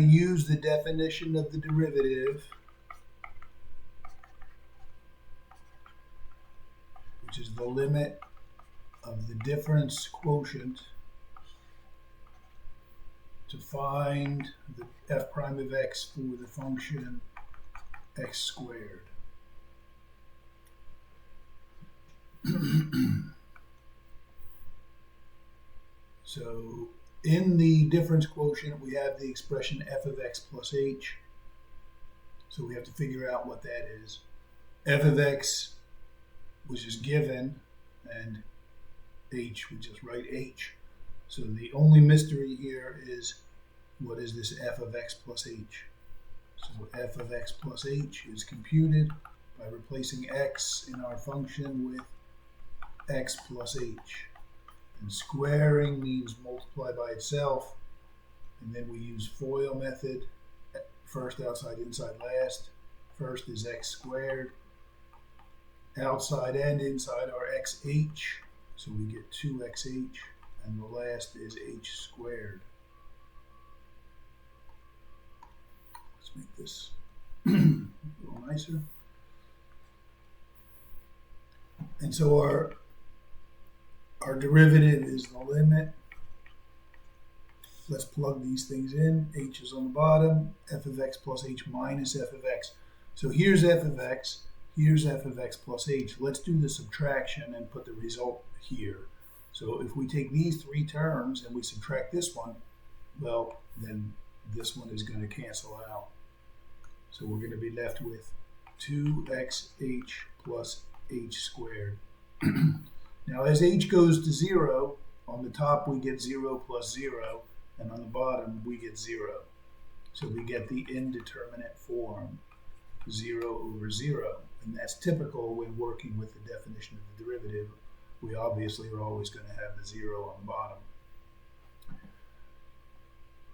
Use the definition of the derivative, which is the limit of the difference quotient, to find the f prime of x for the function x squared. So in the difference quotient, we have the expression f of x plus h. So we have to figure out what that is. F of x, which is given, and h, we just write h. So the only mystery here is, what is this f of x plus h? So f of x plus h is computed by replacing x in our function with x plus h. And squaring means multiply by itself, and then we use FOIL method, first outside, inside, last. First is x squared, outside and inside are xh, so we get 2xh, and the last is h squared. Let's make this a little nicer. And so our derivative is the limit. Let's plug these things in. H is on the bottom, f of x plus h minus f of x. So here's f of x, here's f of x plus h. Let's do the subtraction and put the result here. So if we take these three terms and we subtract this one, well, then this one is going to cancel out. So we're going to be left with 2xh plus h squared. Now as h goes to 0, on the top we get 0 plus 0, and on the bottom we get 0. So we get the indeterminate form, 0 over 0. And that's typical when working with the definition of the derivative. We obviously are always going to have the 0 on the bottom.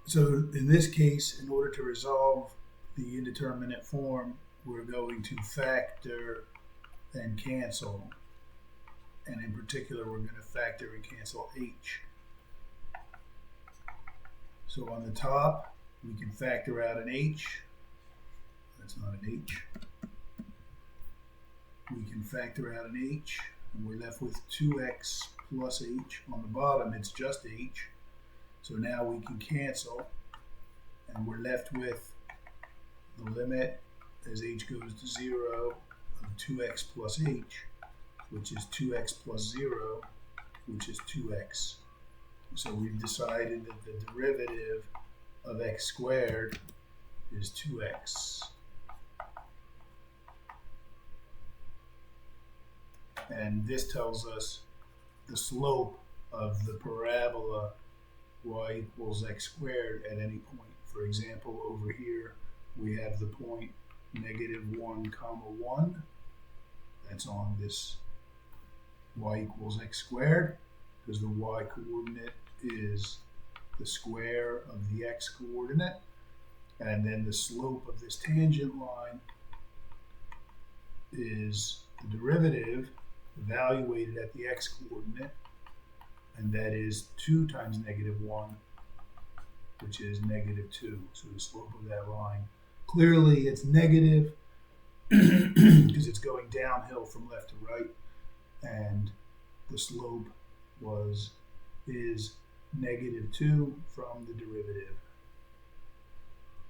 So in this case, in order to resolve the indeterminate form, we're going to factor and cancel. And in particular, we're going to factor and cancel h. So on the top, we can factor out an h. That's not an h. We can factor out an h, and we're left with 2x plus h. On the bottom, it's just h. So now we can cancel, and we're left with the limit as h goes to 0 of 2x plus h, which is 2x plus 0, which is 2x. So we've decided that the derivative of x squared is 2x. And this tells us the slope of the parabola y equals x squared at any point. For example, over here we have the point -1, 1. That's on this y equals x squared, because the y coordinate is the square of the x coordinate, and then the slope of this tangent line is the derivative evaluated at the x coordinate, and that is 2 times -1, which is -2. So the slope of that line, clearly it's negative because it's going downhill from left to right, and the slope is -2 from the derivative.